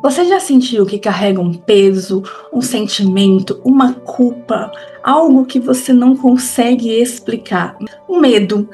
Você já sentiu que carrega um peso, um sentimento, uma culpa, algo que você não consegue explicar? Um medo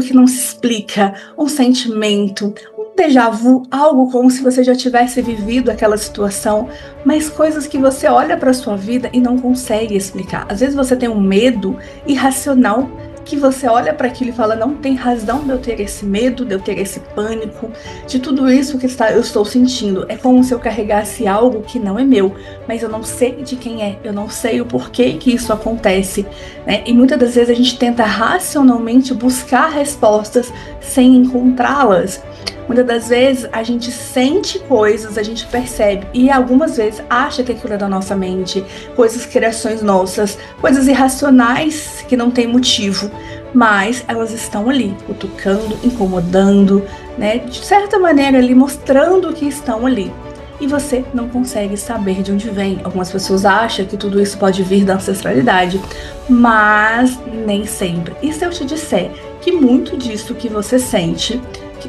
que não se explica, um sentimento, um déjà vu, algo como se você já tivesse vivido aquela situação, mas coisas que você olha para sua vida e não consegue explicar. Às vezes você tem um medo irracional que você olha para aquilo e fala, não tem razão de eu ter esse medo, de eu ter esse pânico, de tudo isso que eu estou sentindo. É como se eu carregasse algo que não é meu, mas eu não sei de quem é, eu não sei o porquê que isso acontece, né? E muitas das vezes a gente tenta racionalmente buscar respostas sem encontrá-las. Muitas das vezes a gente sente coisas, a gente percebe e algumas vezes acha que aquilo é da nossa mente, coisas, criações nossas, coisas irracionais que não tem motivo, mas elas estão ali, cutucando, incomodando, né? De certa maneira ali mostrando que estão ali. E você não consegue saber de onde vem. Algumas pessoas acham que tudo isso pode vir da ancestralidade, mas nem sempre. E se eu te disser que muito disso que você sente,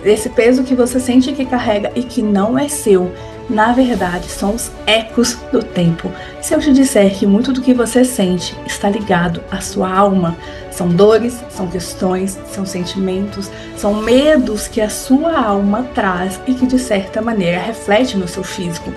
esse peso que você sente que carrega e que não é seu, na verdade, são os ecos do tempo. Se eu te disser que muito do que você sente está ligado à sua alma, são dores, são questões, são sentimentos, são medos que a sua alma traz e que de certa maneira reflete no seu físico.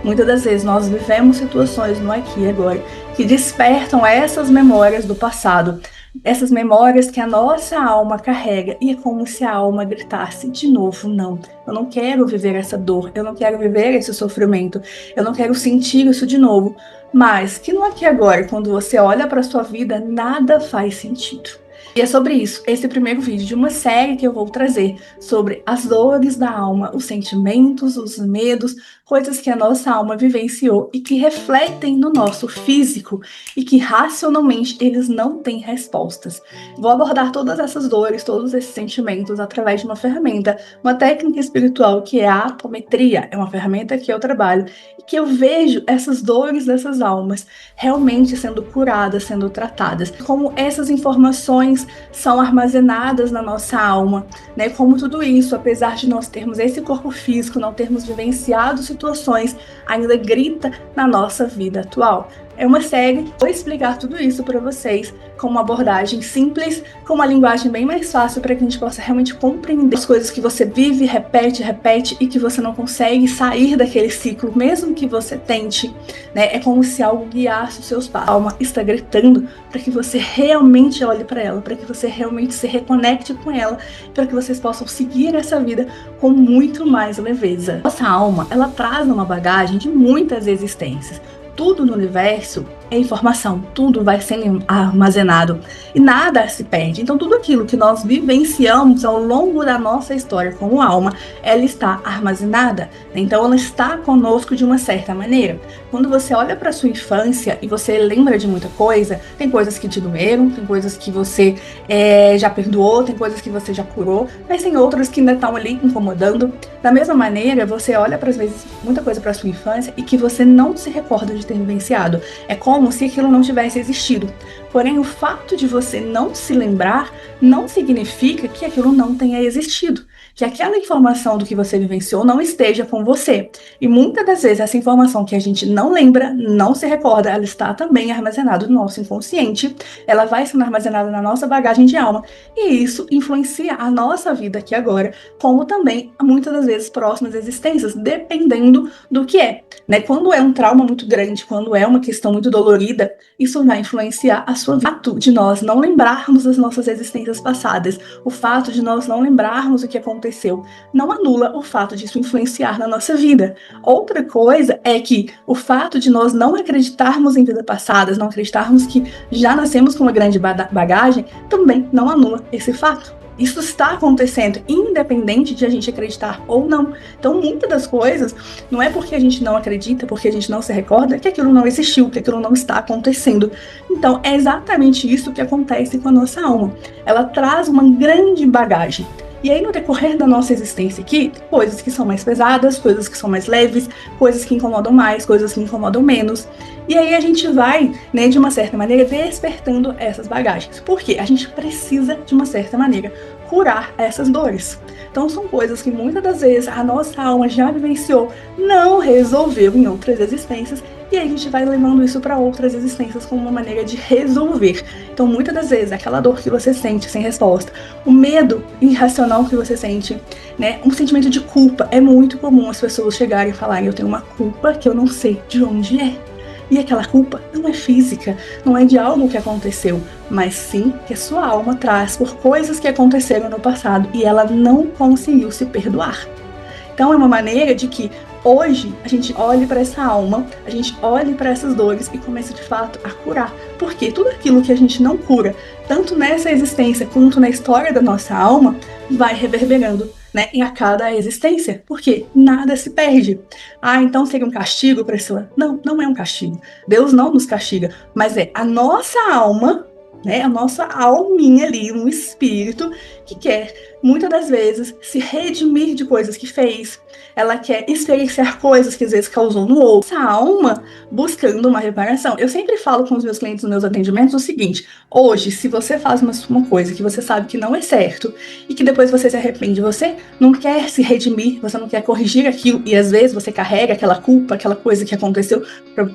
Muitas das vezes nós vivemos situações no aqui e agora que despertam essas memórias do passado, essas memórias que a nossa alma carrega, e é como se a alma gritasse de novo, não, eu não quero viver essa dor, eu não quero viver esse sofrimento, eu não quero sentir isso de novo, mas que no aqui e agora, quando você olha para a sua vida, nada faz sentido. E é sobre isso, esse primeiro vídeo de uma série que eu vou trazer sobre as dores da alma, os sentimentos, os medos, coisas que a nossa alma vivenciou e que refletem no nosso físico e que racionalmente eles não têm respostas. Vou abordar todas essas dores, todos esses sentimentos através de uma ferramenta, uma técnica espiritual que é a apometria, é uma ferramenta que eu trabalho e que eu vejo essas dores dessas almas realmente sendo curadas, sendo tratadas, como essas informações são armazenadas na nossa alma, né? Como tudo isso, apesar de nós termos esse corpo físico, não termos vivenciado situações, ainda grita na nossa vida atual. É uma série, vou explicar tudo isso para vocês com uma abordagem simples, com uma linguagem bem mais fácil para que a gente possa realmente compreender as coisas que você vive, repete e que você não consegue sair daquele ciclo, mesmo que você tente, né? É como se algo guiasse os seus passos. A alma está gritando para que você realmente olhe para ela, para que você realmente se reconecte com ela, para que vocês possam seguir essa vida com muito mais leveza. Nossa alma, ela traz uma bagagem de muitas existências. Tudo no universo é informação, tudo vai sendo armazenado e nada se perde. Então tudo aquilo que nós vivenciamos ao longo da nossa história como alma, ela está armazenada, então ela está conosco de uma certa maneira. Quando você olha para sua infância e você lembra de muita coisa, tem coisas que te doeram, tem coisas que você já perdoou, tem coisas que você já curou, mas tem outras que ainda estão ali incomodando. Da mesma maneira, você olha para, às vezes, muita coisa para sua infância e que você não se recorda de ter vivenciado. É como se aquilo não tivesse existido. Porém, o fato de você não se lembrar não significa que aquilo não tenha existido, que aquela informação do que você vivenciou não esteja com você. E muitas das vezes essa informação que a gente não lembra, não se recorda, ela está também armazenada no nosso inconsciente, ela vai sendo armazenada na nossa bagagem de alma, e isso influencia a nossa vida aqui agora, como também muitas das vezes próximas existências, dependendo do que é, né? Quando é um trauma muito grande, quando é uma questão muito dolorida, isso vai influenciar a sua vida. O fato de nós não lembrarmos das nossas existências passadas, o fato de nós não lembrarmos o que aconteceu, não anula o fato disso influenciar na nossa vida. Outra coisa é que o fato de nós não acreditarmos em vidas passadas, não acreditarmos que já nascemos com uma grande bagagem, também não anula esse fato. Isso está acontecendo, independente de a gente acreditar ou não. Então, muitas das coisas, não é porque a gente não acredita, porque a gente não se recorda, que aquilo não existiu, que aquilo não está acontecendo. Então, é exatamente isso que acontece com a nossa alma. Ela traz uma grande bagagem. E aí, no decorrer da nossa existência aqui, coisas que são mais pesadas, coisas que são mais leves, coisas que incomodam mais, coisas que incomodam menos. E aí a gente vai, né, de uma certa maneira, despertando essas bagagens. Porque a gente precisa, de uma certa maneira, curar essas dores. Então são coisas que muitas das vezes a nossa alma já vivenciou, não resolveu em outras existências, e aí a gente vai levando isso para outras existências como uma maneira de resolver. Então muitas das vezes aquela dor que você sente sem resposta, o medo irracional que você sente, né, um sentimento de culpa, é muito comum as pessoas chegarem e falarem: eu tenho uma culpa que eu não sei de onde é. E aquela culpa não é física, não é de algo que aconteceu, mas sim que a sua alma traz por coisas que aconteceram no passado e ela não conseguiu se perdoar. Então é uma maneira de que hoje a gente olhe para essa alma, a gente olhe para essas dores e comece de fato a curar. Porque tudo aquilo que a gente não cura, tanto nessa existência quanto na história da nossa alma, vai reverberando, né, em a cada existência, porque nada se perde. Então seria um castigo, Priscila? Não, não é um castigo. Deus não nos castiga, mas é a nossa alma, né, a nossa alminha ali, um espírito que quer, muitas das vezes, se redimir de coisas que fez. Ela quer experienciar coisas que às vezes causou no outro. Essa alma buscando uma reparação. Eu sempre falo com os meus clientes nos meus atendimentos o seguinte: hoje, se você faz uma coisa que você sabe que não é certo e que depois você se arrepende, você não quer se redimir, você não quer corrigir aquilo, e às vezes você carrega aquela culpa, aquela coisa que aconteceu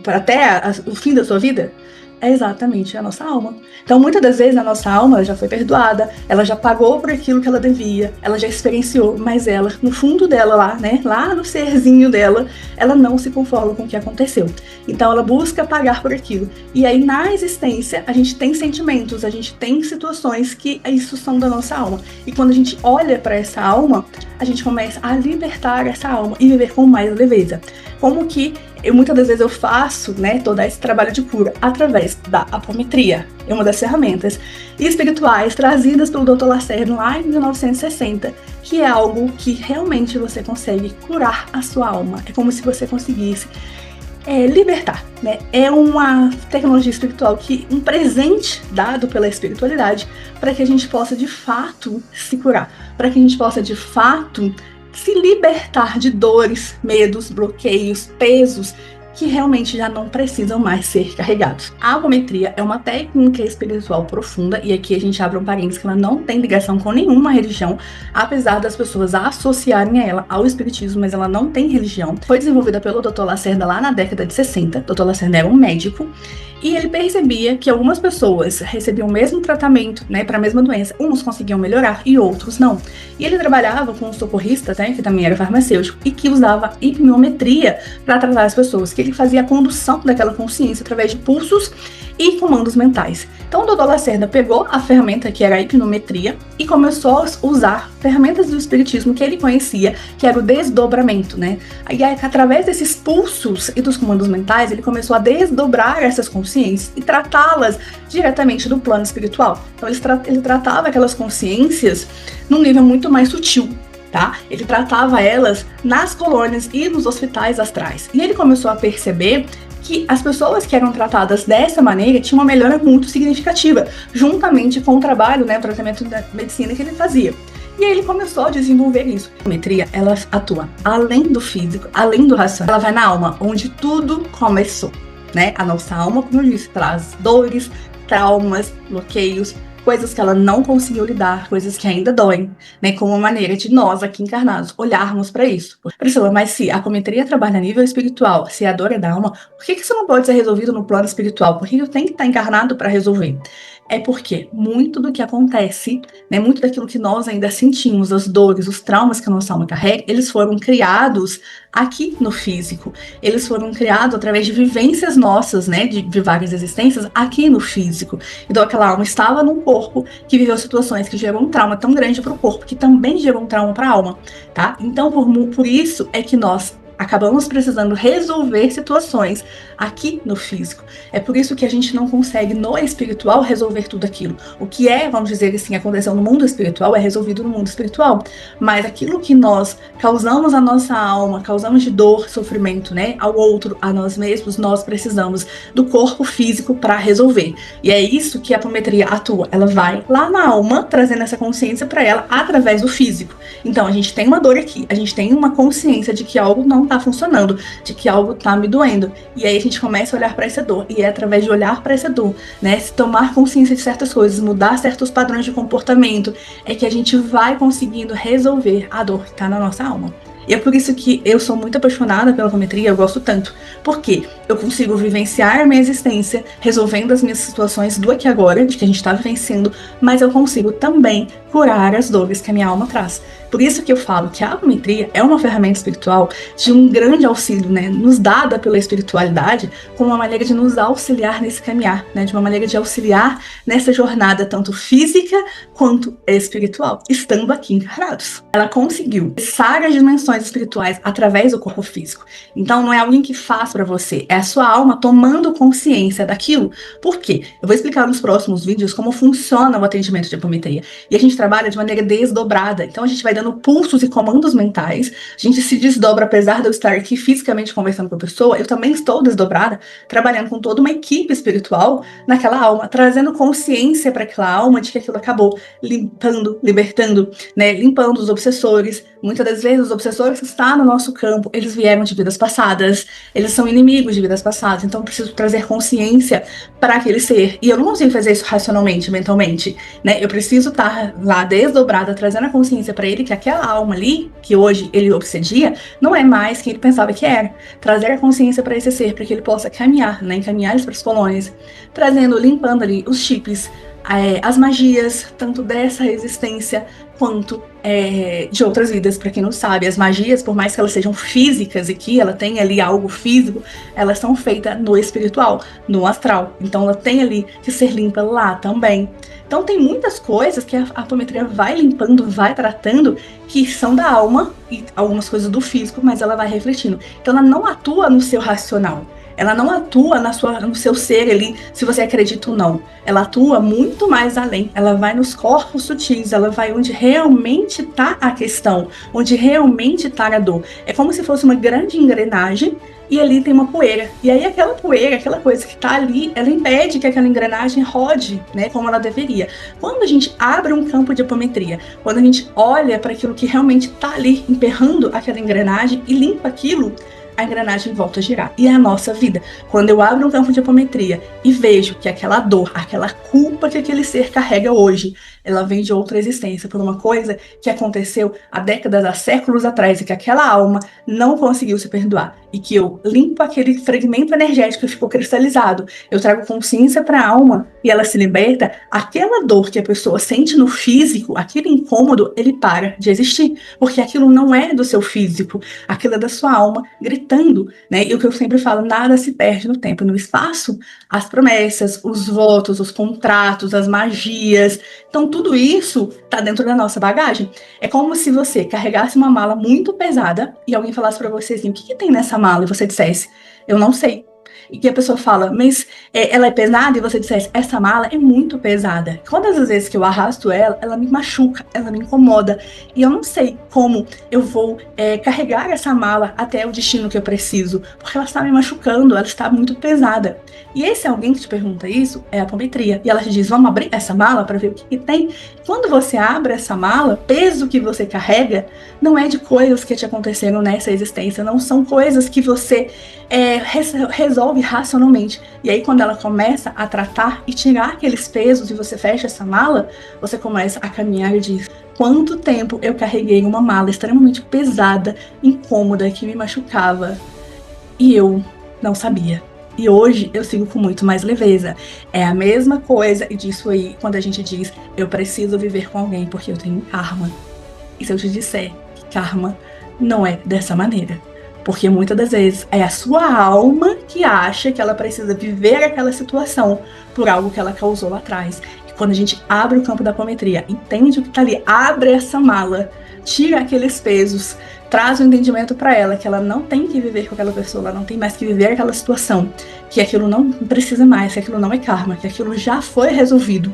para até o fim da sua vida, é exatamente a nossa alma. Então, muitas das vezes, a nossa alma ela já foi perdoada, ela já pagou por aquilo que ela devia, ela já experienciou, mas ela, no fundo dela lá, né, lá no serzinho dela, ela não se conforma com o que aconteceu. Então, ela busca pagar por aquilo. E aí, na existência, a gente tem sentimentos, a gente tem situações que isso são da nossa alma. E quando a gente olha para essa alma, a gente começa a libertar essa alma e viver com mais leveza. Como que muitas das vezes eu faço, né, todo esse trabalho de cura através da apometria. É uma das ferramentas espirituais trazidas pelo Dr. Lacerda lá em 1960, que é algo que realmente você consegue curar a sua alma. É como se você conseguisse libertar, né? É uma tecnologia espiritual um presente dado pela espiritualidade para que a gente possa de fato se curar, para que a gente possa de fato se libertar de dores, medos, bloqueios, pesos que realmente já não precisam mais ser carregados. A apometria é uma técnica espiritual profunda, e aqui a gente abre um parênteses que ela não tem ligação com nenhuma religião, apesar das pessoas associarem ela ao espiritismo, mas ela não tem religião. Foi desenvolvida pelo Dr. Lacerda lá na década de 60. Dr. Lacerda era um médico e ele percebia que algumas pessoas recebiam o mesmo tratamento, né, para a mesma doença. Uns conseguiam melhorar e outros não. E ele trabalhava com socorristas, né, que também era farmacêutico, e que usava hipnometria para tratar as pessoas, que ele fazia a condução daquela consciência através de pulsos e comandos mentais. Então o Dr. Lacerda pegou a ferramenta que era a hipnometria e começou a usar ferramentas do espiritismo que ele conhecia, que era o desdobramento, né? E aí, através desses pulsos e dos comandos mentais, ele começou a desdobrar essas consciências e tratá-las diretamente do plano espiritual. Então ele tratava aquelas consciências num nível muito mais sutil. Tá? Ele tratava elas nas colônias e nos hospitais astrais. E ele começou a perceber que as pessoas que eram tratadas dessa maneira tinham uma melhora muito significativa, juntamente com o trabalho, né, o tratamento da medicina que ele fazia. E aí ele começou a desenvolver isso. A apometria, ela atua além do físico, além do racional. Ela vai na alma, onde tudo começou, né? A nossa alma, como eu disse, traz dores, traumas, bloqueios, coisas que ela não conseguiu lidar, coisas que ainda doem, né, como uma maneira de nós aqui encarnados olharmos para isso. Priscila, mas se a apometria trabalha a nível espiritual, se a dor é da alma, por que isso não pode ser resolvido no plano espiritual? Por que eu tenho que estar encarnado para resolver? É porque muito do que acontece, né, muito daquilo que nós ainda sentimos, as dores, os traumas que a nossa alma carrega, eles foram criados aqui no físico. Eles foram criados através de vivências nossas, né, de várias existências aqui no físico. Então aquela alma estava num corpo que viveu situações que gerou um trauma tão grande para o corpo, que também gerou um trauma para a alma, tá? Então por isso é que nós acabamos precisando resolver situações aqui no físico. É por isso que a gente não consegue no espiritual resolver tudo aquilo. O que vamos dizer assim, aconteceu no mundo espiritual é resolvido no mundo espiritual. Mas aquilo que nós causamos à nossa alma, causamos de dor, sofrimento, né, ao outro, a nós mesmos, nós precisamos do corpo físico para resolver. E é isso que a apometria atua. Ela vai lá na alma, trazendo essa consciência para ela através do físico. Então a gente tem uma dor aqui, a gente tem uma consciência de que algo não tá funcionando, de que algo tá me doendo. E aí a gente começa a olhar para essa dor. E é através de olhar para essa dor, né, se tomar consciência de certas coisas, mudar certos padrões de comportamento, é que a gente vai conseguindo resolver a dor que tá na nossa alma. E é por isso que eu sou muito apaixonada pela apometria, eu gosto tanto. Porque eu consigo vivenciar a minha existência, resolvendo as minhas situações do aqui e agora, de que a gente está vivenciando, mas eu consigo também curar as dores que a minha alma traz. Por isso que eu falo que a apometria é uma ferramenta espiritual de um grande auxílio, né, nos dada pela espiritualidade, como uma maneira de nos auxiliar nesse caminhar, né, de uma maneira de auxiliar nessa jornada tanto física quanto espiritual, estando aqui encarnados. Ela conseguiu acessar as dimensões espirituais através do corpo físico. Então não é alguém que faz para você, é a sua alma tomando consciência daquilo. Por quê? Eu vou explicar nos próximos vídeos como funciona o atendimento de apometria. E a gente trabalha de maneira desdobrada. Então a gente vai dando pulsos e comandos mentais, a gente se desdobra, apesar de eu estar aqui fisicamente conversando com a pessoa, eu também estou desdobrada, trabalhando com toda uma equipe espiritual naquela alma, trazendo consciência para aquela alma de que aquilo acabou, limpando, libertando, né, limpando os obsessores. Muitas das vezes os obsessores que estão no nosso campo, eles vieram de vidas passadas, eles são inimigos de vidas passadas, então eu preciso trazer consciência para aquele ser. E eu não consigo fazer isso racionalmente, mentalmente, né? Eu preciso estar lá desdobrada, trazendo a consciência para ele que aquela alma ali, que hoje ele obsedia, não é mais quem ele pensava que era. Trazer a consciência para esse ser, para que ele possa caminhar, né? Encaminhar eles para as colônias, trazendo, limpando ali os chips, as magias, tanto dessa existência quanto de outras vidas. Para quem não sabe, as magias, por mais que elas sejam físicas e que ela tenha ali algo físico, elas são feitas no espiritual, no astral. Então ela tem ali que ser limpa lá também. Então tem muitas coisas que a apometria vai limpando, vai tratando, que são da alma e algumas coisas do físico, mas ela vai refletindo. Então ela não atua no seu racional. Ela não atua no seu ser ali, se você acredita ou não. Ela atua muito mais além. Ela vai nos corpos sutis, ela vai onde realmente está a questão, onde realmente está a dor. É como se fosse uma grande engrenagem e ali tem uma poeira. E aí aquela poeira, aquela coisa que está ali, ela impede que aquela engrenagem rode, né, como ela deveria. Quando a gente abre um campo de apometria, quando a gente olha para aquilo que realmente está ali, emperrando aquela engrenagem e limpa aquilo, a engrenagem volta a girar. E é a nossa vida. Quando eu abro um campo de apometria e vejo que aquela dor, aquela culpa que aquele ser carrega hoje, ela vem de outra existência, por uma coisa que aconteceu há décadas, há séculos atrás, e que aquela alma não conseguiu se perdoar. E que eu limpo aquele fragmento energético que ficou cristalizado, eu trago consciência para a alma e ela se liberta, aquela dor que a pessoa sente no físico, aquele incômodo, ele para de existir. Porque aquilo não é do seu físico, aquilo é da sua alma gritando, né? E o que eu sempre falo, nada se perde no tempo, no espaço. As promessas, os votos, os contratos, as magias. Então tudo isso tá dentro da nossa bagagem. É como se você carregasse uma mala muito pesada e alguém falasse para você assim, o que tem nessa mala? E você dissesse, eu não sei. E que a pessoa fala, mas ela é pesada? E você dissesse, essa mala é muito pesada. Todas as vezes que eu arrasto ela, ela me machuca, ela me incomoda. E eu não sei como eu vou carregar essa mala até o destino que eu preciso, porque ela está me machucando, ela está muito pesada. E esse alguém que te pergunta isso é a apometria. E ela te diz, vamos abrir essa mala para ver o que tem. Quando você abre essa mala, peso que você carrega não é de coisas que te aconteceram nessa existência, não são coisas que você resolve racionalmente. E aí quando ela começa a tratar e tirar aqueles pesos e você fecha essa mala, você começa a caminhar e diz, quanto tempo eu carreguei uma mala extremamente pesada, incômoda, que me machucava e eu não sabia. E hoje eu sigo com muito mais leveza. É a mesma coisa, e disso aí, quando a gente diz, eu preciso viver com alguém porque eu tenho karma. E se eu te disser que karma não é dessa maneira? Porque muitas das vezes é a sua alma que acha que ela precisa viver aquela situação por algo que ela causou lá atrás. E quando a gente abre o campo da apometria, entende o que está ali, abre essa mala, tira aqueles pesos, traz o entendimento para ela que ela não tem que viver com aquela pessoa, ela não tem mais que viver aquela situação, que aquilo não precisa mais, que aquilo não é karma, que aquilo já foi resolvido.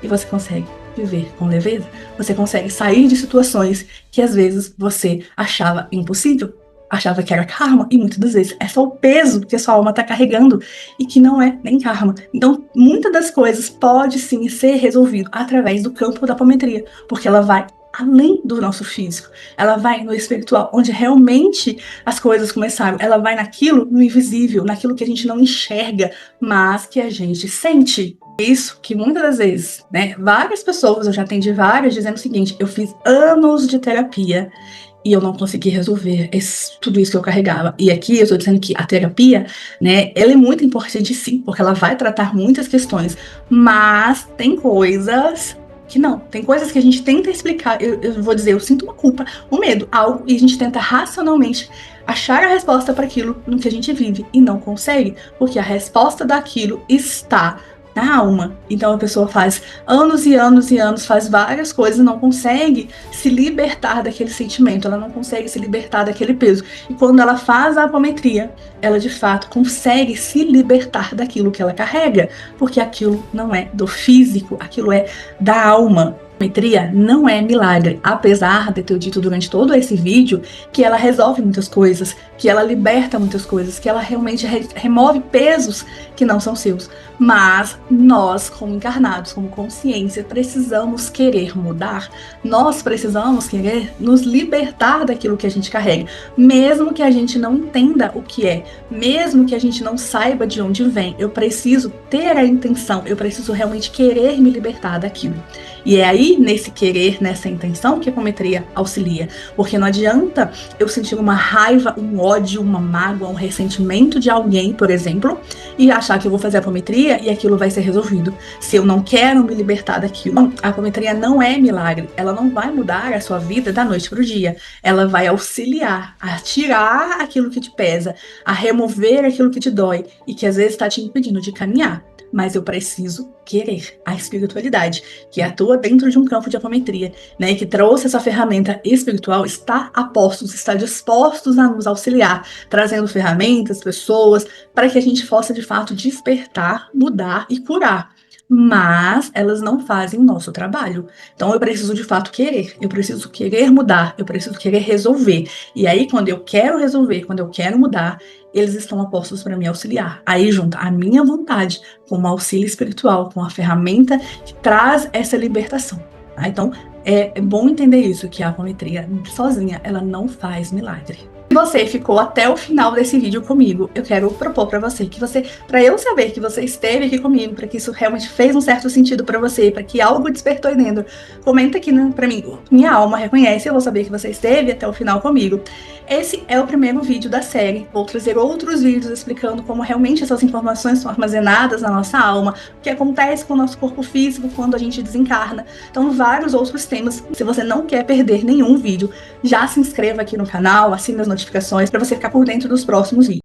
E você consegue viver com leveza, você consegue sair de situações que às vezes você achava impossível, achava que era karma, e muitas das vezes é só o peso que a sua alma está carregando e que não é nem karma. Então, muitas das coisas pode sim ser resolvido através do campo da apometria, porque ela vai além do nosso físico. Ela vai no espiritual, onde realmente as coisas começaram. Ela vai naquilo, no invisível, naquilo que a gente não enxerga, mas que a gente sente. Isso que muitas das vezes, né, várias pessoas, eu já atendi várias, dizendo o seguinte: eu fiz anos de terapia e eu não consegui resolver tudo isso que eu carregava. E aqui eu estou dizendo que a terapia, né, ela é muito importante sim, porque ela vai tratar muitas questões, mas tem coisas que não. Tem coisas que a gente tenta explicar, eu vou dizer, eu sinto uma culpa, um medo, algo, e a gente tenta racionalmente achar a resposta para aquilo no que a gente vive e não consegue, porque a resposta daquilo está na alma. Então a pessoa faz anos e anos e anos, faz várias coisas e não consegue se libertar daquele sentimento, ela não consegue se libertar daquele peso. E quando ela faz a apometria, ela de fato consegue se libertar daquilo que ela carrega, porque aquilo não é do físico, aquilo é da alma. A apometria não é milagre, apesar de ter dito durante todo esse vídeo que ela resolve muitas coisas, que ela liberta muitas coisas, que ela realmente remove pesos que não são seus. Mas nós, como encarnados, como consciência, precisamos querer mudar. Nós precisamos querer nos libertar daquilo que a gente carrega, mesmo que a gente não entenda o que é, mesmo que a gente não saiba de onde vem. Eu preciso ter a intenção, eu preciso realmente querer me libertar daquilo. E é aí, nesse querer, nessa intenção, que a apometria auxilia. Porque não adianta eu sentir uma raiva, um ódio, uma mágoa, um ressentimento de alguém, por exemplo, e achar que eu vou fazer a apometria e aquilo vai ser resolvido. Se eu não quero me libertar daquilo, a apometria não é milagre. Ela não vai mudar a sua vida da noite para o dia. Ela vai auxiliar a tirar aquilo que te pesa, a remover aquilo que te dói e que às vezes está te impedindo de caminhar. Mas eu preciso querer a espiritualidade que atua dentro de um campo de apometria, né, que trouxe essa ferramenta espiritual, está a postos, está dispostos a nos auxiliar, trazendo ferramentas, pessoas, para que a gente possa de fato despertar, mudar e curar. Mas elas não fazem o nosso trabalho. Então eu preciso de fato querer, eu preciso querer mudar, eu preciso querer resolver. E aí quando eu quero resolver, quando eu quero mudar, eles estão a postos para me auxiliar. Aí junta a minha vontade com o auxílio espiritual, com a ferramenta que traz essa libertação. Tá? Então é bom entender isso, que a apometria sozinha, ela não faz milagre. Se você ficou até o final desse vídeo comigo, eu quero propor para você, para eu saber que você esteve aqui comigo, para que isso realmente fez um certo sentido para você, para que algo despertou aí dentro, comenta aqui, né, para mim, minha alma reconhece, eu vou saber que você esteve até o final comigo. Esse é o primeiro vídeo da série, vou trazer outros vídeos explicando como realmente essas informações são armazenadas na nossa alma, o que acontece com o nosso corpo físico quando a gente desencarna, então vários outros temas. Se você não quer perder nenhum vídeo, já se inscreva aqui no canal, assine as notificações para você ficar por dentro dos próximos vídeos.